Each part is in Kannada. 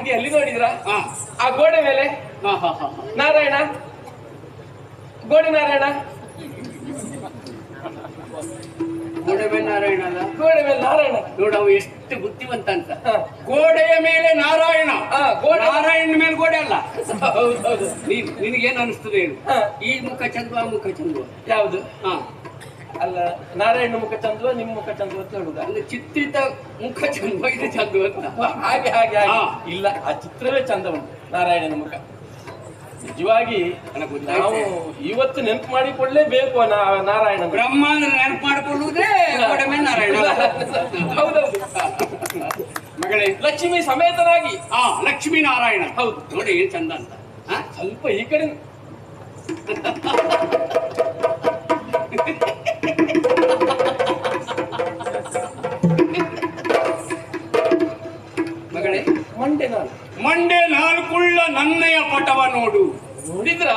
ಹಾಗೆ ಅಲ್ಲಿ ನೋಡಿದ್ರ ಆ ಗೋಡೆ ಮೇಲೆ ನಾರಾಯಣ, ಗೋಡೆ ನಾರಾಯಣ, ಗೋಡೆ ಮೇಲೆ ನಾರಾಯಣ ಅಲ್ಲ, ಗೋಡೆ ಮೇಲೆ ನಾರಾಯಣ ನೋಡ ಅವ ಎಷ್ಟು ಬುದ್ಧಿವಂತ ಅಂತ. ಗೋಡೆಯ ಮೇಲೆ ನಾರಾಯಣ, ನಾರಾಯಣ ಮೇಲೆ ಗೋಡೆ ಅಲ್ಲ. ಹೌದು. ನಿನಗೇನು ಅನಿಸ್ತದೆ ಹೇಳು? ಈ ಮುಖ ಚಂದ್ವ, ಆ ಮುಖ ಚಂದ್ವ ಯಾವುದು? ಅಲ್ಲ, ನಾರಾಯಣ ಮುಖ ಚಂದ್ವ, ನಿಮ್ಮ ಮುಖ ಚಂದ್ವ ಅಂತ ಹೇಳುದ? ಅಂದ್ರೆ ಚಿತ್ರಿತ ಮುಖ ಚಂದ್ವ, ಇದು ಚಂದ್ವ ಅಂತ. ಹಾಗೆ ಹಾಗೆ ಇಲ್ಲ, ಆ ಚಿತ್ರವೇ ಚಂದ ಉಂಟು ನಾರಾಯಣನ ಮುಖ. ನಿಜವಾಗಿ ನಾವು ಇವತ್ತು ನೆನಪು ಮಾಡಿಕೊಳ್ಳೇಬೇಕು ನಾರಾಯಣ. ಬ್ರಹ್ಮ ನೆನಪು ಮಾಡಿಕೊಳ್ಳುವುದೇ ಗೋಡೆ ಮೇಲೆ ನಾರಾಯಣ. ಹೌದೌದು ಮಗಳೇ, ಲಕ್ಷ್ಮಿ ಸಮೇತನಾಗಿ ಲಕ್ಷ್ಮೀ ನಾರಾಯಣ. ಹೌದು, ನೋಡಿ ಏನ್ ಚಂದ ಅಂತ. ಸ್ವಲ್ಪ ಈ ಕಡೆ ಮಗಳೇ, ಮಂಡೆ ನಾಲ್ಕುಳ್ಳ ನನ್ನಯ ಪಟವ ನೋಡು. ನೋಡಿದ್ರ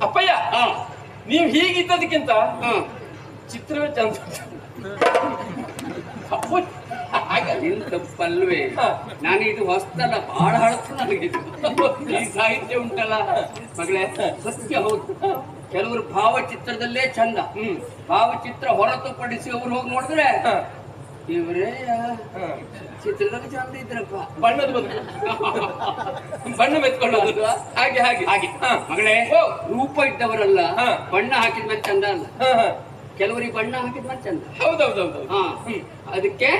ಅಪ್ಪಯ್ಯ, ನೀವು ಹೀಗಿದ್ದದಕ್ಕಿಂತ ಚಿತ್ರವೇ ಚಂದ. ನಿನ್ ತಪ್ಪಲ್ವೇ? ನಾನು ಇದು ಹೊಸ್ತಲ್ಲ, ಬಹಳ ಹಳತ್ತು ನನಗೆ. ಈ ಸಾಹಿತ್ಯ ಉಂಟಲ್ಲ ಮಗಳೇ, ಸತ್ಯ ಹೌದು. ಕೆಲವರು ಭಾವಚಿತ್ರದಲ್ಲೇ ಚಂದ, ಭಾವಚಿತ್ರ ಹೊರತುಪಡಿಸಿ ಅವ್ರು ಹೋಗಿ ನೋಡಿದ್ರೆ ಇವರೇ ಚಿತ್ರದಲ್ಲಿ ಚಂದ ಇದ್ರಪ್ಪ. ಬಣ್ಣದ ಬದುಕು, ಬಣ್ಣ ಮೆತ್ಕೊಳ್ಳೋದು. ಹಾಗೆ ಹಾಗೆ ಹಾಗೆ ಮಗಳೇ, ರೂಪ ಇದ್ದವರಲ್ಲ ಬಣ್ಣ ಹಾಕಿದ್ಮೇಲೆ ಚಂದ ಅಲ್ಲ. ಕೆಲವರಿಗೆ ಬಣ್ಣ ಹಾಕಿದ್ಮೇಲೆ ಚಂದ. ಹೌದೌದೌದು. ಅದಕ್ಕೆ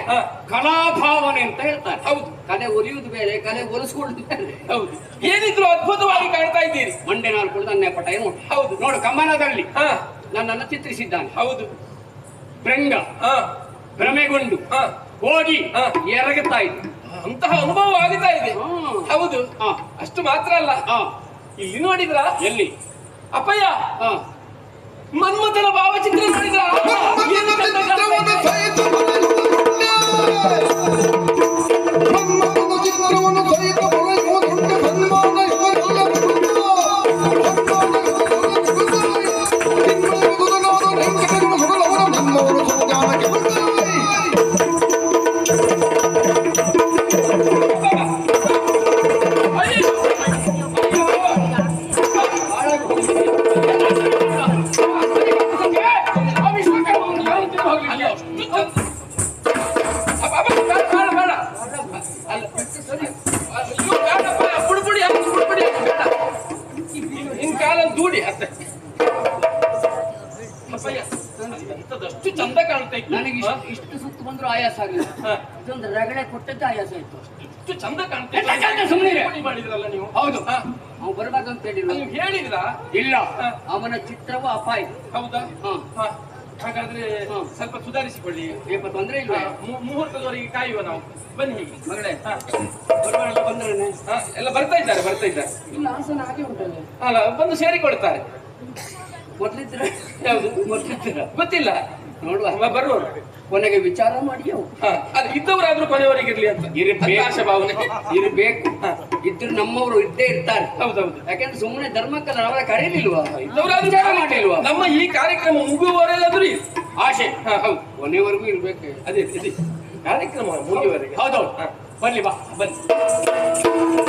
ಕಲಾಭಾವನೆ ಅಂತ ಹೇಳ್ತಾರೆ. ಹೌದು, ಕಲೆ ಒಲಿಯುವುದು ಬೇರೆ, ಕಲೆ ಒಲಿಸ್ಕೊಳ್ಳುದು ಬೇರೆ. ಹೌದು, ಏನಿದ್ರು ಅದ್ಭುತವಾಗಿ ಕಾಣ್ತಾ ಇದ್ದೀರಿ. ಮಂಡೆ ನಾಲ್ಕು ನನ್ನ ಪಟ ಏನು. ಹೌದು, ನೋಡು, ಕಮಲದಲ್ಲಿ ನನ್ನನ್ನು ಚಿತ್ರಿಸಿದ್ದಾನೆ. ಹೌದು, ಭೃಂಗ ಭ್ರಮೆಗೊಂಡು ಹೋಗಿ ಎರಗುತ್ತಾ ಇದ್ದ ಅಂತಹ ಅನುಭವ ಆಗುತ್ತಾ ಇದೆ. ಹೌದು, ಅಷ್ಟು ಮಾತ್ರ ಅಲ್ಲ, ಇಲ್ಲಿ ನೋಡಿದ್ರ? ಎಲ್ಲಿ ಅಪ್ಪಯ್ಯ, ಮನ್ಮಥನ ಭಾವಚಿತ್ರ ನೋಡಿದ್ರ? ದೂಡಿ ಅಷ್ಟೇ. ಇಂಥದಷ್ಟು ಚಂದ ಕಾಣ್ತಾ ಇತ್ತು. ನನಗೆ ಇಷ್ಟು ಸುತ್ತು ಬಂದ್ರು ಆಯಾಸ ಆಗಲಿಲ್ಲ. ಇದೊಂದು ರಗಳೆ ಕೊಟ್ಟದ್ದು ಆಯಾಸ ಇತ್ತು. ಇಷ್ಟು ಚಂದ ಕಾಣ್ತಾ ಸುಮ್ಮನೆ ಮಾಡಿದ್ರಲ್ಲ ನೀವು. ಹೌದು, ಅವ್ನು ಬರಬಾರ್ದು ಅಂತ ಹೇಳಿಲ್ಲ. ನೀವು ಹೇಳಿದ್ರ? ಇಲ್ಲ, ಅವನ ಚಿತ್ರವು ಅಪಾಯ. ಹೌದಾ? ಹಾಗಾದ್ರೆ ಸ್ವಲ್ಪ ಸುಧಾರಿಸಿಕೊಳ್ಳಿ. ಏಪ ತೊಂದ್ರೆ ಇಲ್ಲ. ಮುಹೂರ್ತದವರೆಗೆ ಕಾಯುವ ನಾವು. ಬನ್ನಿ ಹೀಗೆ. ಮಗಳೇ, ಬರುವವರೆಲ್ಲ ಬಂದ್ರೆ ಎಲ್ಲ ಬರ್ತಾ ಇದ್ದಾರೆ, ಬರ್ತಾ ಇದ್ದಾರೆ. ಇಲ್ಲ, ಆಸನ ಹಾಗೆ ಉಂಟಲ್ಲ. ಅಲ್ಲ, ಬಂದು ಸೇರಿಕೊಳ್ತಾರೆ. ಮೊದ್ಲಿದ್ರ ಯಾವುದು? ಮೊದ್ಲಿದ್ರ ಗೊತ್ತಿಲ್ಲ, ನೋಡುವ. ಬರುವರು ಕೊನೆಗೆ ವಿಚಾರ ಮಾಡಿ ಅವು ಅದು ಇದ್ದವರಾದ್ರೂ ಕೊನೆಯವರೆಗೆ ಇರ್ಲಿ ಅಂತ ಆಶಾ ಭಾವನೆ ಇರಬೇಕು. ಇದ್ರು ನಮ್ಮವರು ಇದ್ದೇ ಇರ್ತಾರೆ. ಹೌದೌದು. ಯಾಕಂದ್ರೆ ಸುಮ್ಮನೆ ಧರ್ಮಕ್ಕಲ್ಲ, ಅವರ ಕರೀಲಿಲ್ವಾ, ಇದ್ದವರಾದ್ರೂ ಮಾಡಿಲ್ವಾ? ನಮ್ಮ ಈ ಕಾರ್ಯಕ್ರಮ ಮುಗುವವರೆಲ್ಲಾದ್ರೂ ಆಶೆ. ಹೌದು, ಕೊನೆಯವರೆಗೂ ಇರ್ಬೇಕು. ಅದೇ ಕಾರ್ಯಕ್ರಮ ಮುಗಿಯುವವರೆಗೆ. ಹೌದೌದು. ಬರ್ಲಿ ಬಾ, ಬನ್ನಿ.